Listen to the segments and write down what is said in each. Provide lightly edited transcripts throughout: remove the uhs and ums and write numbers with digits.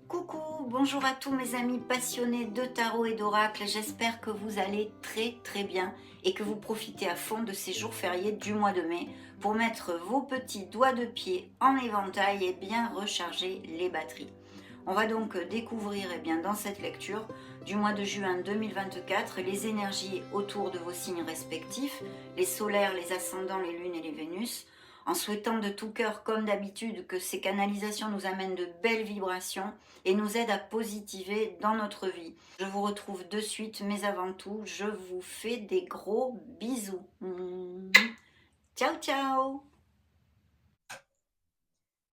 Coucou, bonjour à tous mes amis passionnés de tarot et d'oracle. J'espère que vous allez très bien et que vous profitez à fond de ces jours fériés du mois de mai pour mettre vos petits doigts de pied en éventail et bien recharger les batteries. On va donc découvrir dans cette lecture du mois de juin 2024 les énergies autour de vos signes respectifs, les solaires, les ascendants, les lunes et les Vénus, en souhaitant de tout cœur, comme d'habitude, que ces canalisations nous amènent de belles vibrations et nous aident à positiver dans notre vie. Je vous retrouve de suite, mais avant tout, je vous fais des gros bisous. Ciao, ciao!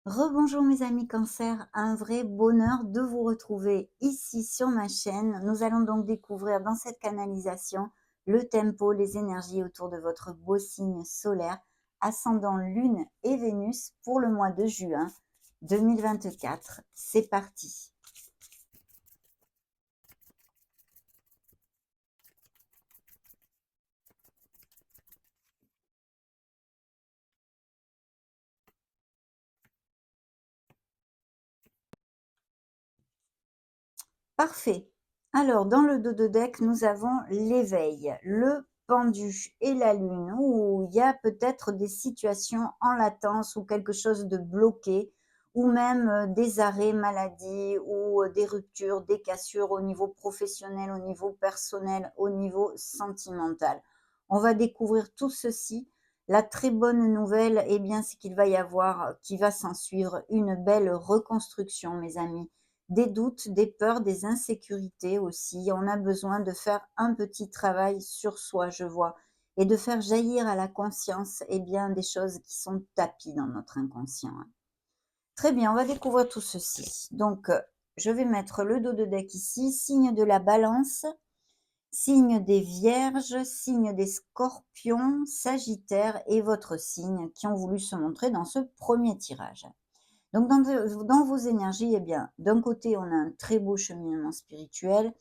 Rebonjour mes amis Cancer, un vrai bonheur de vous retrouver ici sur ma chaîne. Nous allons donc découvrir dans cette canalisation le tempo, les énergies autour de votre beau signe solaire, ascendant Lune et Vénus pour le mois de juin 2024. C'est parti! Parfait. Alors, dans le dos de deck, nous avons l'éveil, le pendu et la lune, où il y a peut-être des situations en latence ou quelque chose de bloqué, ou même des arrêts maladie ou des ruptures, des cassures au niveau professionnel, au niveau personnel, au niveau sentimental. On va découvrir tout ceci. La très bonne nouvelle, eh bien, c'est qu'il va y avoir, qui va s'en suivre, une belle reconstruction, mes amis, des doutes, des peurs, des insécurités aussi. On a besoin de faire un petit travail sur soi, je vois, et de faire jaillir à la conscience des choses qui sont tapies dans notre inconscient. Très bien, on va découvrir tout ceci. Donc, je vais mettre le dos de deck ici, signe de la balance, signe des vierges, signe des scorpions, sagittaires et votre signe qui ont voulu se montrer dans ce premier tirage. Donc dans vos énergies, d'un côté, on a un très beau cheminement spirituel,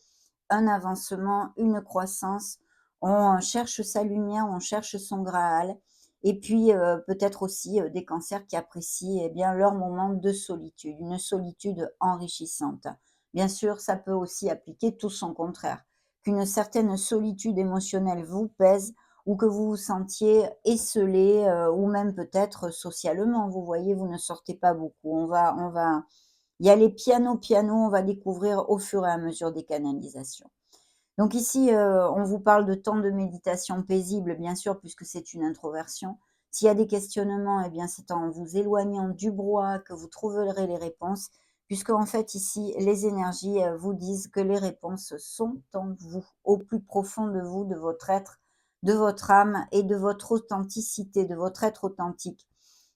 un avancement, une croissance. On cherche sa lumière, on cherche son Graal. Et puis, peut-être aussi des cancers qui apprécient leur moment de solitude, une solitude enrichissante. Bien sûr, ça peut aussi appliquer tout son contraire, qu'une certaine solitude émotionnelle vous pèse ou que vous vous sentiez esseulé ou même peut-être socialement. Vous voyez, vous ne sortez pas beaucoup. On va y aller piano, on va découvrir au fur et à mesure des canalisations. Donc ici, on vous parle de temps de méditation paisible, bien sûr, puisque c'est une introversion. S'il y a des questionnements, c'est en vous éloignant du brouhaha que vous trouverez les réponses, puisque en fait ici, les énergies vous disent que les réponses sont en vous, au plus profond de vous, de votre être, de votre âme et de votre authenticité, de votre être authentique.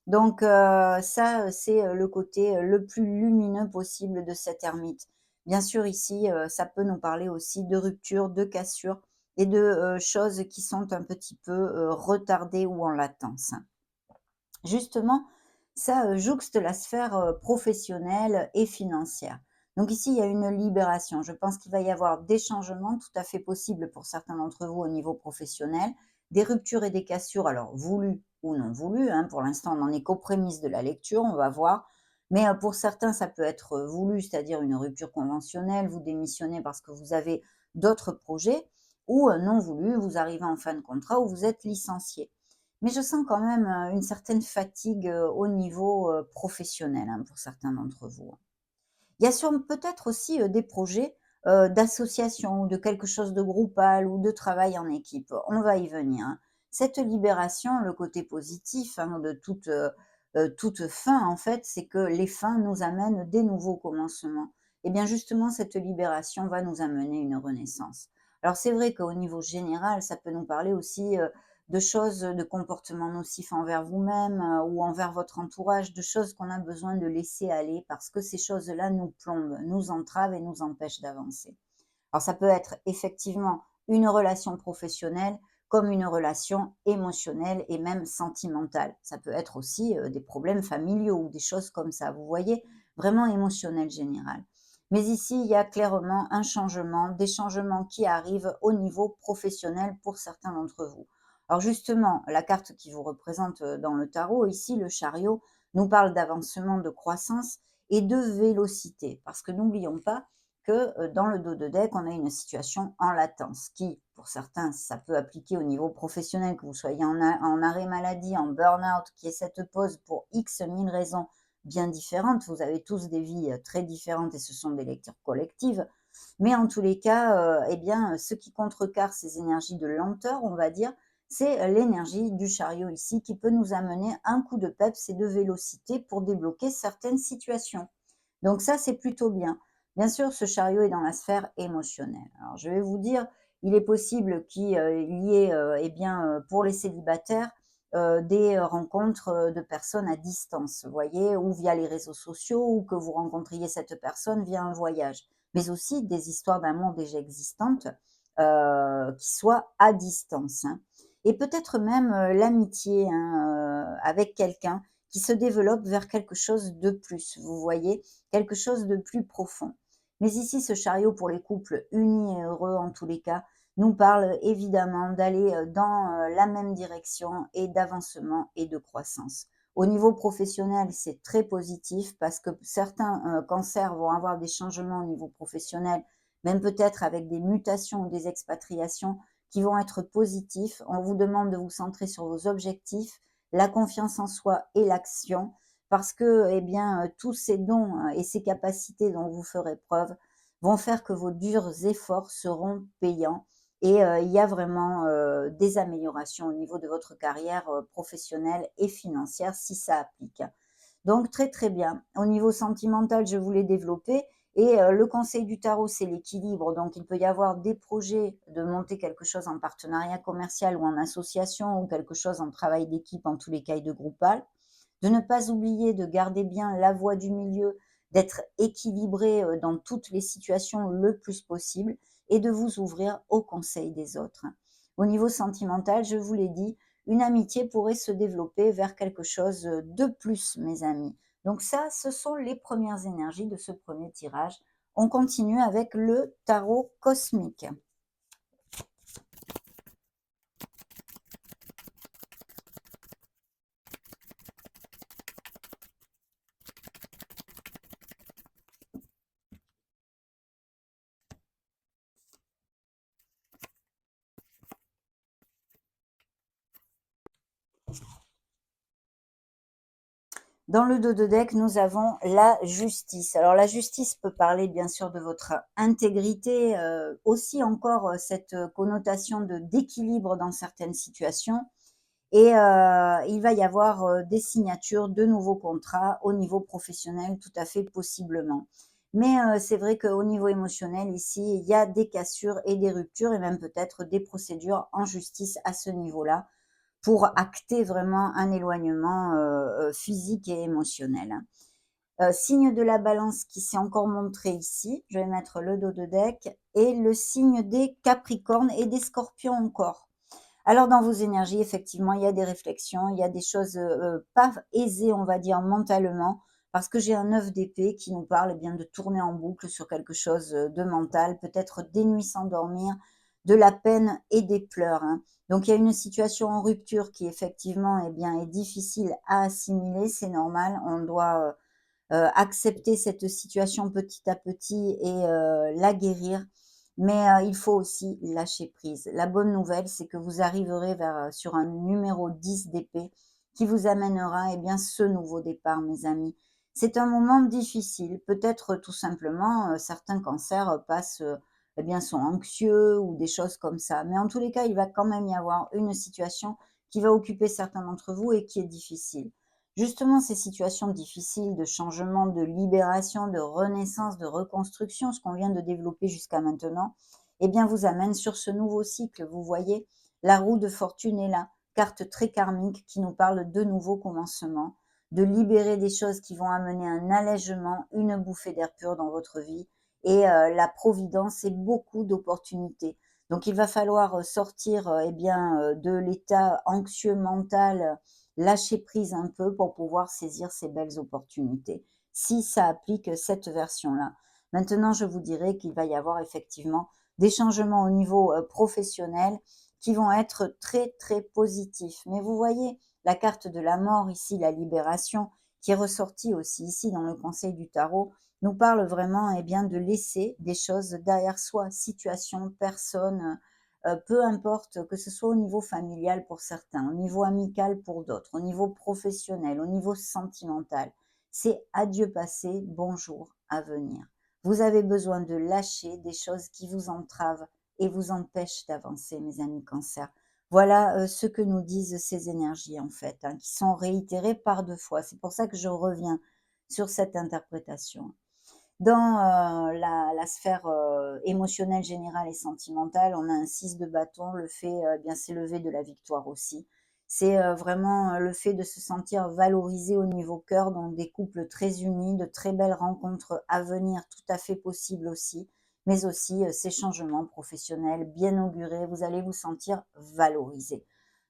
Donc ça, c'est le côté le plus lumineux possible de cette ermite. Bien sûr, ici, ça peut nous parler aussi de rupture, de cassure et de choses qui sont un petit peu retardées ou en latence. Justement, ça jouxte la sphère professionnelle et financière. Donc ici, il y a une libération. Je pense qu'il va y avoir des changements tout à fait possibles pour certains d'entre vous au niveau professionnel, des ruptures et des cassures, alors voulues ou non voulues, hein. Pour l'instant, on n'en est qu'aux prémices de la lecture, on va voir. Mais pour certains, ça peut être voulu, c'est-à-dire une rupture conventionnelle, vous démissionnez parce que vous avez d'autres projets, ou non voulu, vous arrivez en fin de contrat ou vous êtes licencié. Mais je sens quand même une certaine fatigue au niveau professionnel, hein, pour certains d'entre vous. Il y a peut-être aussi des projets d'association ou de quelque chose de groupal ou de travail en équipe. On va y venir, hein. Cette libération, le côté positif, hein, de toute fin, en fait, c'est que les fins nous amènent des nouveaux commencements. Et bien justement, cette libération va nous amener une renaissance. Alors c'est vrai qu'au niveau général, ça peut nous parler aussi de choses, de comportements nocifs envers vous-même ou envers votre entourage, de choses qu'on a besoin de laisser aller parce que ces choses-là nous plombent, nous entravent et nous empêchent d'avancer. Alors ça peut être effectivement une relation professionnelle comme une relation émotionnelle et même sentimentale. Ça peut être aussi des problèmes familiaux ou des choses comme ça, vous voyez, vraiment émotionnel général. Mais ici, il y a clairement un changement, des changements qui arrivent au niveau professionnel pour certains d'entre vous. Alors justement, la carte qui vous représente dans le tarot, ici, le chariot, nous parle d'avancement, de croissance et de vélocité. Parce que n'oublions pas que dans le dos de deck, on a une situation en latence qui, pour certains, ça peut appliquer au niveau professionnel, que vous soyez en arrêt maladie, en burn-out, qui est cette pause pour X mille raisons bien différentes. Vous avez tous des vies très différentes et ce sont des lectures collectives. Mais en tous les cas, eh bien, ce qui contrecarre ces énergies de lenteur, on va dire, c'est l'énergie du chariot ici qui peut nous amener un coup de peps et de vélocité pour débloquer certaines situations. Donc ça, c'est plutôt bien. Bien sûr, ce chariot est dans la sphère émotionnelle. Alors je vais vous dire, il est possible qu'il y ait, eh bien, pour les célibataires, des rencontres, de personnes à distance, vous voyez? Ou via les réseaux sociaux ou que vous rencontriez cette personne via un voyage. Mais aussi des histoires d'amour déjà existantes, qui soient à distance, hein. Et peut-être même, l'amitié, hein, avec quelqu'un qui se développe vers quelque chose de plus, vous voyez? Quelque chose de plus profond. Mais ici, ce chariot pour les couples unis et heureux en tous les cas, nous parle évidemment d'aller, dans, la même direction et d'avancement et de croissance. Au niveau professionnel, c'est très positif parce que certains, cancers vont avoir des changements au niveau professionnel, même peut-être avec des mutations ou des expatriations qui vont être positifs. On vous demande de vous centrer sur vos objectifs, la confiance en soi et l'action parce que, eh bien, tous ces dons et ces capacités dont vous ferez preuve vont faire que vos durs efforts seront payants et il y a vraiment, des améliorations au niveau de votre carrière, professionnelle et financière si ça applique. Donc très, très bien. Au niveau sentimental, je vous l'ai développé et le conseil du tarot, c'est l'équilibre. Donc il peut y avoir des projets de monter quelque chose en partenariat commercial ou en association ou quelque chose en travail d'équipe, en tous les cas et de groupal. De ne pas oublier de garder bien la voie du milieu, d'être équilibré, dans toutes les situations le plus possible et de vous ouvrir aux conseils des autres. Au niveau sentimental, je vous l'ai dit, une amitié pourrait se développer vers quelque chose de plus, mes amis. Donc ça, ce sont les premières énergies de ce premier tirage. On continue avec le tarot cosmique. Dans le dos de deck, nous avons la justice. Alors la justice peut parler bien sûr de votre intégrité, aussi encore cette connotation de d'équilibre dans certaines situations. Et il va y avoir des signatures de nouveaux contrats au niveau professionnel, tout à fait possiblement. Mais c'est vrai qu'au niveau émotionnel, ici, il y a des cassures et des ruptures et même peut-être des procédures en justice à ce niveau-là pour acter vraiment un éloignement physique et émotionnel, hein. Signe de la balance qui s'est encore montré ici, je vais mettre le dos de deck et le signe des capricornes et des scorpions encore. Alors dans vos énergies, effectivement, il y a des réflexions, il y a des choses, pas aisées, on va dire, mentalement, parce que j'ai un 9 d'épée qui nous parle, eh bien, de tourner en boucle sur quelque chose, de mental, peut-être des nuits sans dormir, de la peine et des pleurs, hein. Donc il y a une situation en rupture qui effectivement, eh bien, est difficile à assimiler, c'est normal. On doit, accepter cette situation petit à petit et la guérir. Mais il faut aussi lâcher prise. La bonne nouvelle, c'est que vous arriverez sur un numéro 10 d'épée qui vous amènera eh bien, ce nouveau départ, mes amis. C'est un moment difficile. Peut-être tout simplement, certains cancers passent, eh bien, sont anxieux ou des choses comme ça. Mais en tous les cas, il va quand même y avoir une situation qui va occuper certains d'entre vous et qui est difficile. Justement, ces situations difficiles de changement, de libération, de renaissance, de reconstruction, ce qu'on vient de développer jusqu'à maintenant, eh bien, vous amènent sur ce nouveau cycle. Vous voyez, la roue de fortune est là, carte très karmique qui nous parle de nouveaux commencements, de libérer des choses qui vont amener un allègement, une bouffée d'air pur dans votre vie et la providence et beaucoup d'opportunités. Donc, il va falloir sortir eh bien, de l'état anxieux mental, lâcher prise un peu pour pouvoir saisir ces belles opportunités, si ça applique cette version-là. Maintenant, je vous dirais qu'il va y avoir effectivement des changements au niveau professionnel qui vont être très, très positifs. Mais vous voyez, la carte de la mort ici, la libération, qui est ressorti aussi ici dans le conseil du tarot, nous parle vraiment, eh bien, de laisser des choses derrière soi, situation, personne, peu importe, que ce soit au niveau familial pour certains, au niveau amical pour d'autres, au niveau professionnel, au niveau sentimental. C'est adieu passé, bonjour à venir. Vous avez besoin de lâcher des choses qui vous entravent et vous empêchent d'avancer, mes amis Cancer. Voilà, ce que nous disent ces énergies en fait, hein, qui sont réitérées par 2 fois. C'est pour ça que je reviens sur cette interprétation. Dans, la sphère, émotionnelle, générale et sentimentale, on a un 6 de bâton, le fait, bien s'élever de la victoire aussi. C'est, vraiment, le fait de se sentir valorisé au niveau cœur, donc des couples très unis, de très belles rencontres à venir, tout à fait possibles aussi, mais aussi, ces changements professionnels bien augurés, vous allez vous sentir valorisé.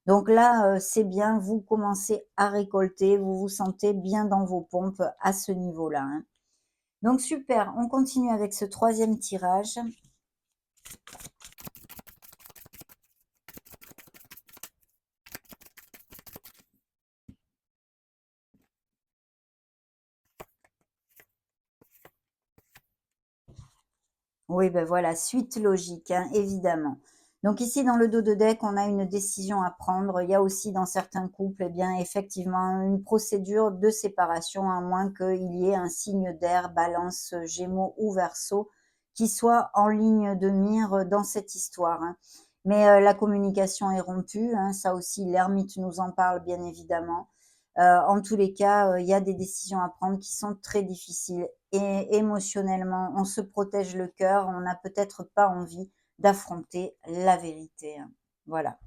Donc là, c'est bien, vous commencez à récolter, vous vous sentez bien dans vos pompes à ce niveau-là, hein. Donc super, on continue avec ce troisième tirage. Oui, ben voilà, suite logique, hein, évidemment. Donc ici, dans le dos de deck, on a une décision à prendre. Il y a aussi dans certains couples, eh bien, effectivement, une procédure de séparation, à moins qu'il y ait un signe d'air, balance, gémeaux ou verseau, qui soit en ligne de mire dans cette histoire, hein. Mais la communication est rompue, hein, ça aussi, l'ermite nous en parle, bien évidemment. En tous les cas, il y a des décisions à prendre qui sont très difficiles et émotionnellement, on se protège le cœur, on n'a peut-être pas envie d'affronter la vérité, hein. Voilà.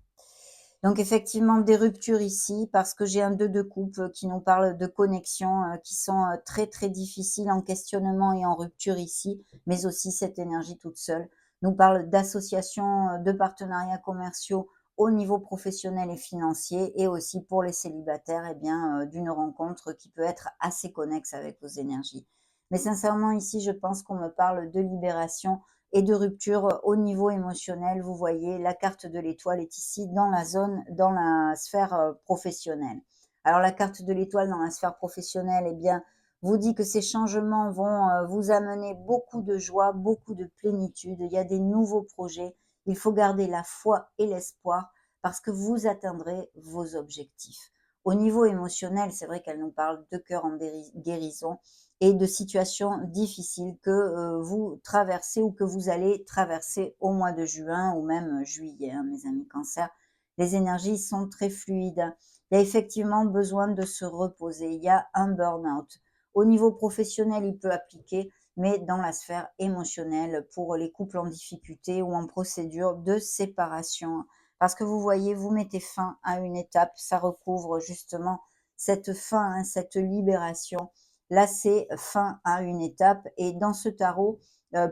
Donc effectivement, des ruptures ici parce que j'ai un 2 de coupe qui nous parle de connexions, qui sont, très, très difficiles en questionnement et en rupture ici, mais aussi cette énergie toute seule nous parle d'associations, de partenariats commerciaux au niveau professionnel et financier et aussi pour les célibataires, eh bien, d'une rencontre qui peut être assez connexe avec vos énergies. Mais sincèrement ici, je pense qu'on me parle de libération et de rupture au niveau émotionnel. Vous voyez, la carte de l'étoile est ici dans la zone, dans la sphère professionnelle. Alors la carte de l'étoile dans la sphère professionnelle, eh bien, vous dit que ces changements vont vous amener beaucoup de joie, beaucoup de plénitude. Il y a des nouveaux projets. Il faut garder la foi et l'espoir parce que vous atteindrez vos objectifs. Au niveau émotionnel, c'est vrai qu'elle nous parle de cœur en guérison et de situations difficiles que vous traversez ou que vous allez traverser au mois de juin ou même juillet, hein, mes amis Cancer. Les énergies sont très fluides. Il y a effectivement besoin de se reposer. Il y a un burn-out. Au niveau professionnel, il peut appliquer, mais dans la sphère émotionnelle pour les couples en difficulté ou en procédure de séparation. Parce que vous voyez, vous mettez fin à une étape, ça recouvre justement cette fin, hein, cette libération. Là, c'est fin à une étape et dans ce tarot,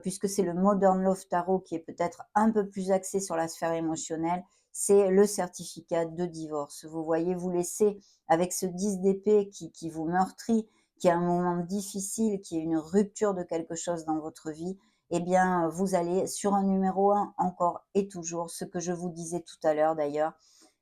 puisque c'est le Modern Love Tarot qui est peut-être un peu plus axé sur la sphère émotionnelle, c'est le certificat de divorce. Vous voyez, vous laissez avec ce 10 d'épée qui vous meurtrit, qui est un moment difficile, qui est une rupture de quelque chose dans votre vie, eh bien, vous allez sur un numéro 1 encore et toujours, ce que je vous disais tout à l'heure d'ailleurs,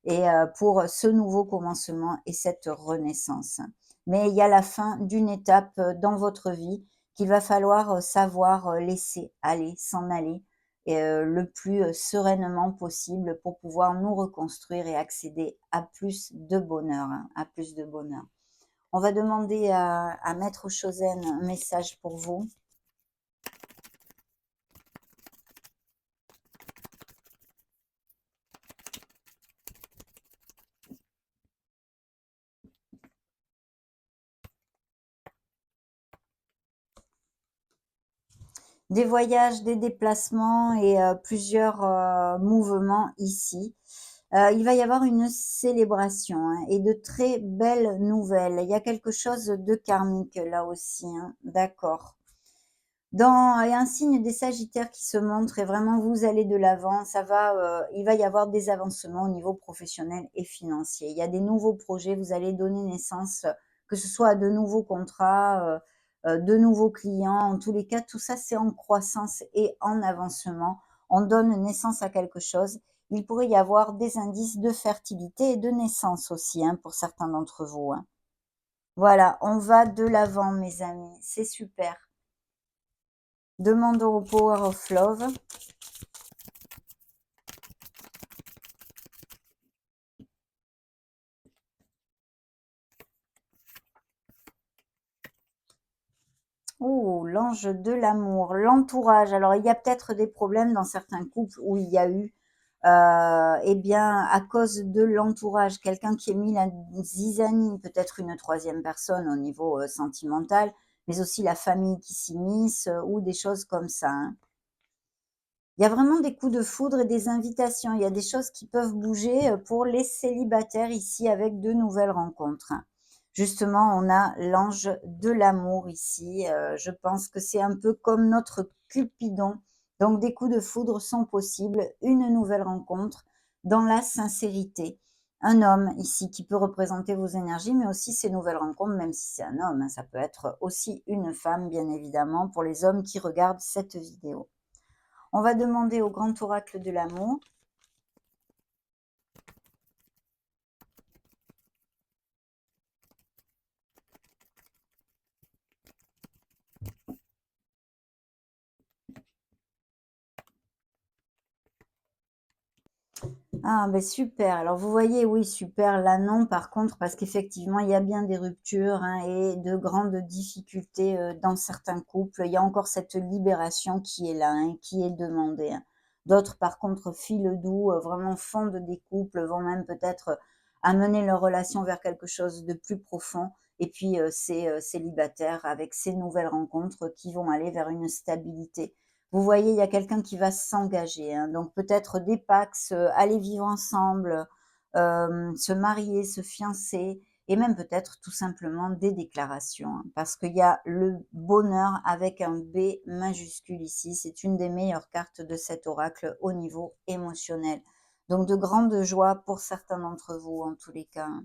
et pour ce nouveau commencement et cette renaissance. Mais il y a la fin d'une étape dans votre vie qu'il va falloir savoir laisser aller, s'en aller le plus sereinement possible pour pouvoir nous reconstruire et accéder à plus de bonheur, hein, à plus de bonheur. On va demander à Maître Chosen un message pour vous. Des voyages, des déplacements et plusieurs mouvements ici. Il va y avoir une célébration, hein, et de très belles nouvelles. Il y a quelque chose de karmique là aussi, hein, d'accord. Il y a un signe des Sagittaires qui se montre et vraiment vous allez de l'avant. Il va y avoir des avancements au niveau professionnel et financier. Il y a des nouveaux projets, vous allez donner naissance, que ce soit à de nouveaux contrats, de nouveaux clients. En tous les cas, tout ça, c'est en croissance et en avancement. On donne naissance à quelque chose. Il pourrait y avoir des indices de fertilité et de naissance aussi, hein, pour certains d'entre vous, hein. Voilà, on va de l'avant mes amis, c'est super. Demandons au Power of Love. Oh, l'ange de l'amour, l'entourage. Alors, il y a peut-être des problèmes dans certains couples où il y a eu, eh bien, à cause de l'entourage, quelqu'un qui est mis la zizanie, peut-être une troisième personne au niveau sentimental, mais aussi la famille qui s'immisce ou des choses comme ça, hein. Il y a vraiment des coups de foudre et des invitations. Il y a des choses qui peuvent bouger pour les célibataires ici avec de nouvelles rencontres. Justement, on a l'ange de l'amour ici. Je pense que c'est un peu comme notre Cupidon. Donc, des coups de foudre sont possibles. Une nouvelle rencontre dans la sincérité. Un homme ici qui peut représenter vos énergies, mais aussi ces nouvelles rencontres, même si c'est un homme, hein, ça peut être aussi une femme, bien évidemment, pour les hommes qui regardent cette vidéo. On va demander au grand oracle de l'amour. Ah ben super. Alors vous voyez, oui, super. Là non, par contre, parce qu'effectivement, il y a bien des ruptures hein, et de grandes difficultés dans certains couples. Il y a encore cette libération qui est là, hein, qui est demandée, hein. D'autres, par contre, filent doux, vraiment fondent des couples, vont même peut-être amener leur relation vers quelque chose de plus profond. Et puis ces célibataires avec ces nouvelles rencontres qui vont aller vers une stabilité. Vous voyez, il y a quelqu'un qui va s'engager, hein, donc peut-être des pax, aller vivre ensemble, se marier, se fiancer et même peut-être tout simplement des déclarations, hein, parce qu'il y a le bonheur avec un B majuscule ici. C'est une des meilleures cartes de cet oracle au niveau émotionnel. Donc de grandes joies pour certains d'entre vous en tous les cas, hein.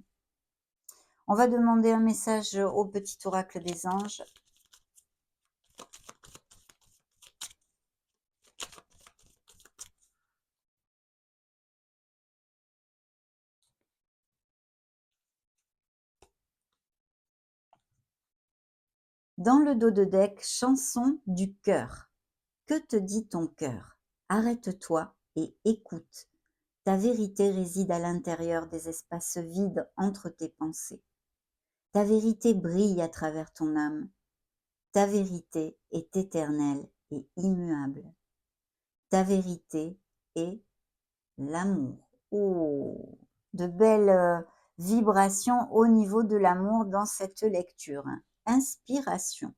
On va demander un message au petit oracle des anges. Dans le dos de deck, chanson du cœur. Que te dit ton cœur? Arrête-toi et écoute. Ta vérité réside à l'intérieur des espaces vides entre tes pensées. Ta vérité brille à travers ton âme. Ta vérité est éternelle et immuable. Ta vérité est l'amour. Oh, de belles vibrations au niveau de l'amour dans cette lecture. Inspiration.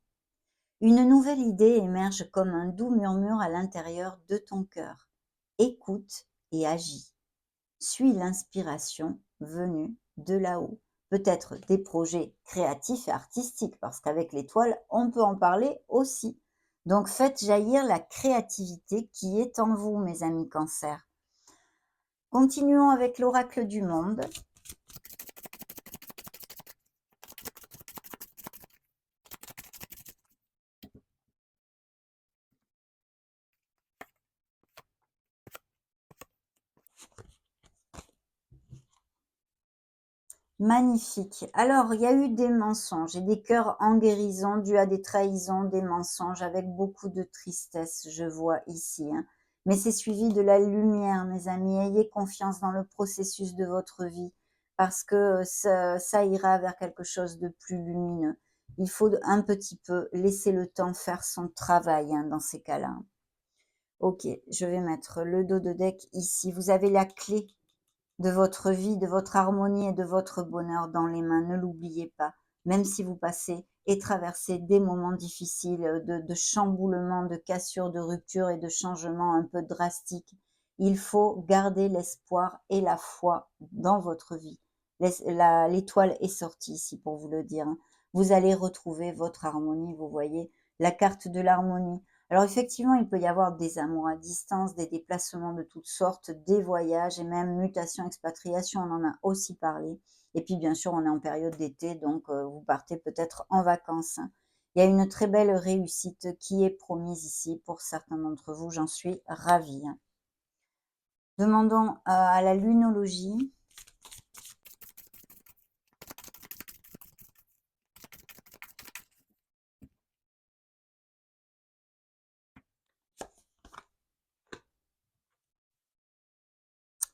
Une nouvelle idée émerge comme un doux murmure à l'intérieur de ton cœur. Écoute et agis. Suis l'inspiration venue de là-haut. Peut-être des projets créatifs et artistiques, parce qu'avec l'étoile, on peut en parler aussi. Donc faites jaillir la créativité qui est en vous, mes amis Cancer. Continuons avec l'oracle du monde. Magnifique. Alors, il y a eu des mensonges et des cœurs en guérison dus à des trahisons, des mensonges avec beaucoup de tristesse, je vois ici, hein. Mais c'est suivi de la lumière, mes amis. Ayez confiance dans le processus de votre vie parce que ça ira vers quelque chose de plus lumineux. Il faut un petit peu laisser le temps faire son travail hein, dans ces cas-là. Ok, je vais mettre le dos de deck ici. Vous avez la clé de votre vie, de votre harmonie et de votre bonheur dans les mains. Ne l'oubliez pas, même si vous passez et traversez des moments difficiles de chamboulement, de cassure, de rupture et de changements un peu drastiques. Il faut garder l'espoir et la foi dans votre vie. L'étoile est sortie ici pour vous le dire, hein. Vous allez retrouver votre harmonie, vous voyez, la carte de l'harmonie. Alors effectivement, il peut y avoir des amours à distance, des déplacements de toutes sortes, des voyages et même mutations, expatriation, on en a aussi parlé. Et puis bien sûr, on est en période d'été, donc vous partez peut-être en vacances. Il y a une très belle réussite qui est promise ici pour certains d'entre vous, j'en suis ravie. Demandons à la lunologie.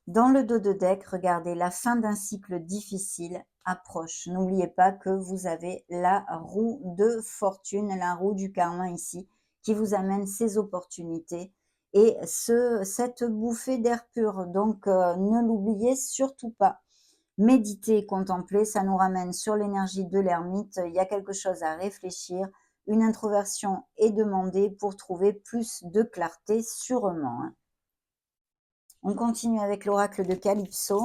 Dans le dos de deck, regardez, la fin d'un cycle difficile approche. N'oubliez pas que vous avez la roue de fortune, la roue du karma ici, qui vous amène ces opportunités et cette bouffée d'air pur. Donc, ne l'oubliez surtout pas. Méditer, contempler, ça nous ramène sur l'énergie de l'ermite. Il y a quelque chose à réfléchir. Une introversion est demandée pour trouver plus de clarté sûrement, hein. On continue avec l'oracle de Calypso.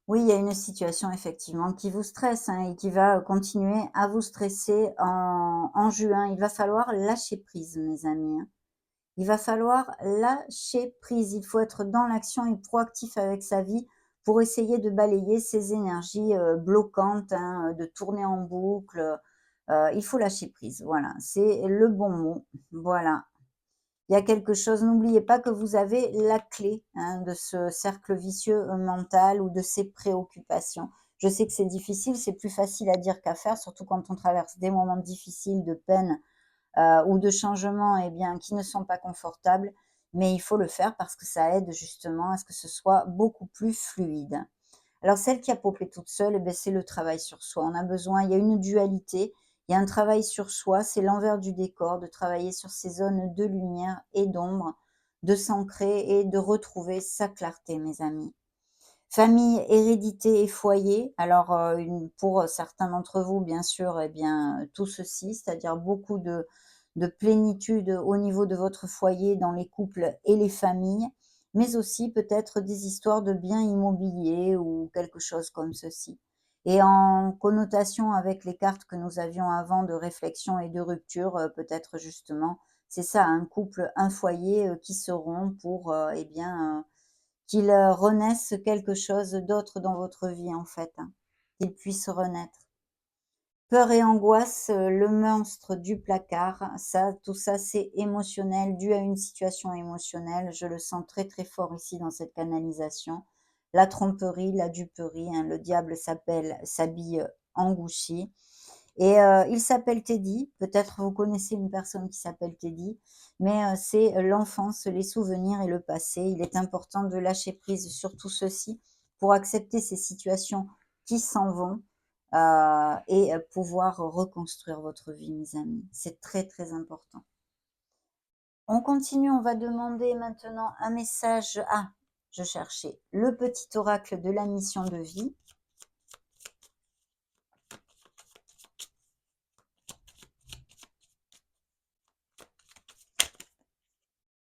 Oui, il y a une situation effectivement qui vous stresse, hein, et qui va continuer à vous stresser en juin. Il va falloir lâcher prise, mes amis, hein. Il va falloir lâcher prise. Il faut être dans l'action et proactif avec sa vie pour essayer de balayer ces énergies bloquantes, hein, de tourner en boucle. Il faut lâcher prise. Voilà, c'est le bon mot. Voilà. Il y a quelque chose, n'oubliez pas que vous avez la clé, hein, de ce cercle vicieux mental ou de ces préoccupations. Je sais que c'est difficile, c'est plus facile à dire qu'à faire, surtout quand on traverse des moments difficiles de peine ou de changements, eh bien, qui ne sont pas confortables, mais il faut le faire parce que ça aide justement à ce que ce soit beaucoup plus fluide. Alors celle qui a popé toute seule, eh beh, c'est le travail sur soi. On a besoin, il y a une dualité, il y a un travail sur soi, c'est l'envers du décor, de travailler sur ces zones de lumière et d'ombre, de s'ancrer et de retrouver sa clarté, mes amis. Famille, hérédité et foyer. Alors, pour certains d'entre vous, bien sûr, eh bien, tout ceci, c'est-à-dire beaucoup de plénitude au niveau de votre foyer, dans les couples et les familles, mais aussi peut-être des histoires de biens immobiliers ou quelque chose comme ceci. Et en connotation avec les cartes que nous avions avant de réflexion et de rupture, peut-être justement, c'est ça, un couple, un foyer, qui se rompt pour, eh bien, qu'il, renaisse quelque chose d'autre dans votre vie, en fait, hein, qu'il puisse renaître. Peur et angoisse, le monstre du placard, ça, tout ça, c'est émotionnel, dû à une situation émotionnelle. Je le sens très, très fort ici dans cette canalisation. La tromperie, la duperie, hein, le diable s'habille en gouchi. Et il s'appelle Teddy. Peut-être vous connaissez une personne qui s'appelle Teddy, mais c'est l'enfance, les souvenirs et le passé. Il est important de lâcher prise sur tout ceci pour accepter ces situations qui s'en vont, et pouvoir reconstruire votre vie, mes amis. C'est très, très important. On continue, on va demander maintenant un message. Ah, je cherchais le petit oracle de la mission de vie.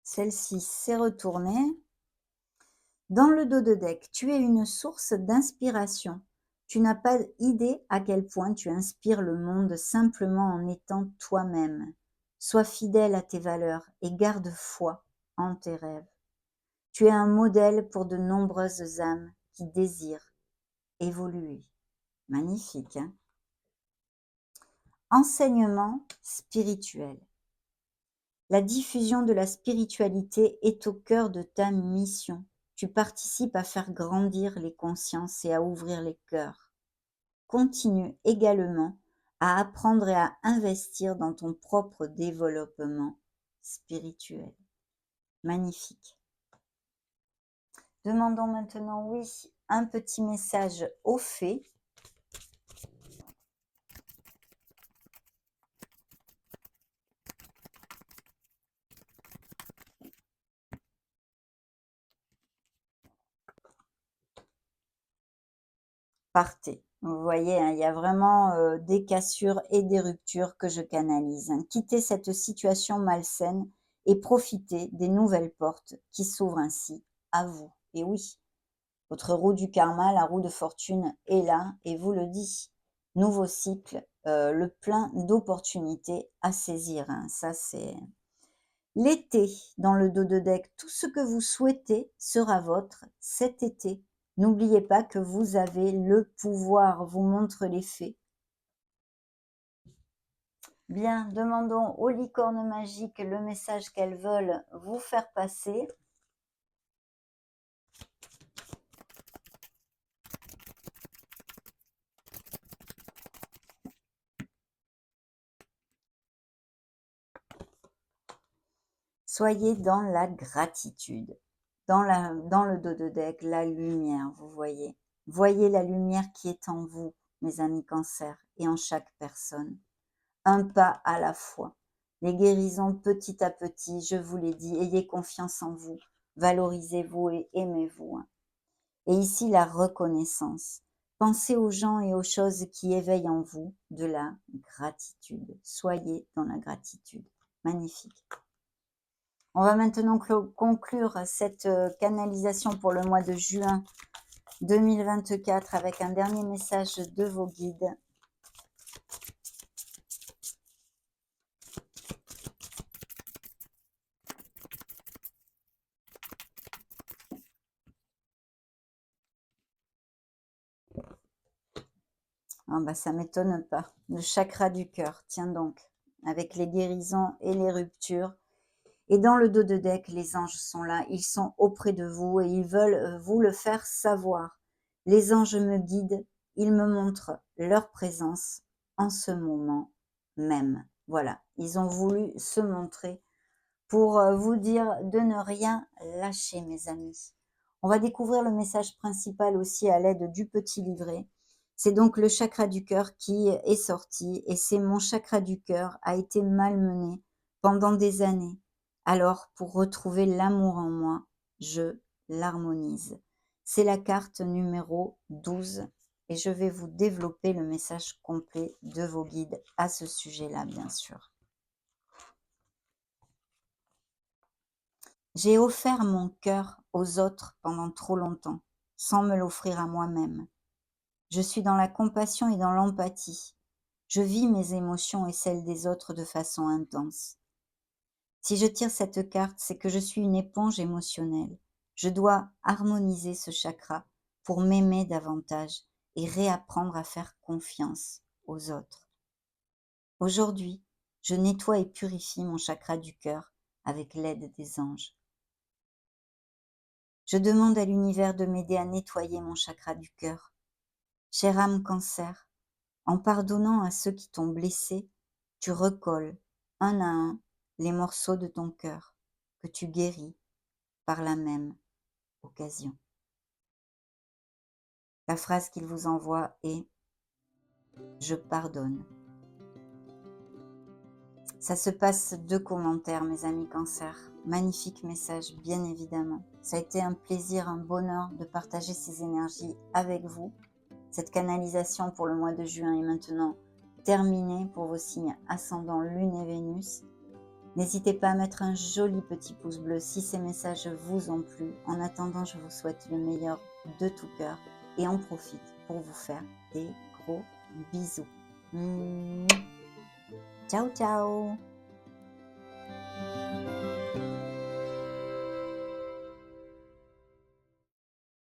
Celle-ci s'est retournée. Dans le dos de deck, tu es une source d'inspiration. Tu n'as pas idée à quel point tu inspires le monde simplement en étant toi-même. Sois fidèle à tes valeurs et garde foi en tes rêves. Tu es un modèle pour de nombreuses âmes qui désirent évoluer. Magnifique, hein? Enseignement spirituel. La diffusion de la spiritualité est au cœur de ta mission. Tu participes à faire grandir les consciences et à ouvrir les cœurs. Continue également à apprendre et à investir dans ton propre développement spirituel. Magnifique. Demandons maintenant, oui, un petit message aux fées. Partez. Vous voyez, hein, il y a vraiment des cassures et des ruptures que je canalise, hein. Quittez cette situation malsaine et profitez des nouvelles portes qui s'ouvrent ainsi à vous. Et oui, votre roue du karma, la roue de fortune est là et vous le dit. Nouveau cycle, le plein d'opportunités à saisir, hein. Ça, c'est l'été dans le dos de deck. Tout ce que vous souhaitez sera votre cet été. N'oubliez pas que vous avez le pouvoir, vous montre les faits. Bien, demandons aux licornes magiques le message qu'elles veulent vous faire passer. Soyez dans la gratitude. Dans le dos de deck, la lumière, vous voyez. Voyez la lumière qui est en vous, mes amis Cancer, et en chaque personne. Un pas à la fois. Les guérisons petit à petit, je vous l'ai dit, ayez confiance en vous, valorisez-vous et aimez-vous. Et ici, la reconnaissance. Pensez aux gens et aux choses qui éveillent en vous de la gratitude. Soyez dans la gratitude. Magnifique. On va maintenant conclure cette canalisation pour le mois de juin 2024 avec un dernier message de vos guides. Ah bah, ça m'étonne pas. Le chakra du cœur, tiens donc, avec les guérisons et les ruptures. Et dans le dos de deck, les anges sont là, ils sont auprès de vous et ils veulent vous le faire savoir. Les anges me guident, ils me montrent leur présence en ce moment même. Voilà, ils ont voulu se montrer pour vous dire de ne rien lâcher, mes amis. On va découvrir le message principal aussi à l'aide du petit livret. C'est donc le chakra du cœur qui est sorti et c'est mon chakra du cœur a été malmené pendant des années. Alors, pour retrouver l'amour en moi, je l'harmonise. C'est la carte numéro 12 et je vais vous développer le message complet de vos guides à ce sujet-là, bien sûr. J'ai offert mon cœur aux autres pendant trop longtemps, sans me l'offrir à moi-même. Je suis dans la compassion et dans l'empathie. Je vis mes émotions et celles des autres de façon intense. Si je tire cette carte, c'est que je suis une éponge émotionnelle. Je dois harmoniser ce chakra pour m'aimer davantage et réapprendre à faire confiance aux autres. Aujourd'hui, je nettoie et purifie mon chakra du cœur avec l'aide des anges. Je demande à l'univers de m'aider à nettoyer mon chakra du cœur. Chère âme Cancer, en pardonnant à ceux qui t'ont blessé, tu recolles un à un les morceaux de ton cœur que tu guéris par la même occasion. La phrase qu'il vous envoie est « Je pardonne ». Ça se passe 2 commentaires, mes amis Cancer. Magnifique message, bien évidemment. Ça a été un plaisir, un bonheur de partager ces énergies avec vous. Cette canalisation pour le mois de juin est maintenant terminée pour vos signes ascendant Lune et Vénus. N'hésitez pas à mettre un joli petit pouce bleu si ces messages vous ont plu. En attendant, je vous souhaite le meilleur de tout cœur et en profite pour vous faire des gros bisous. Ciao, ciao!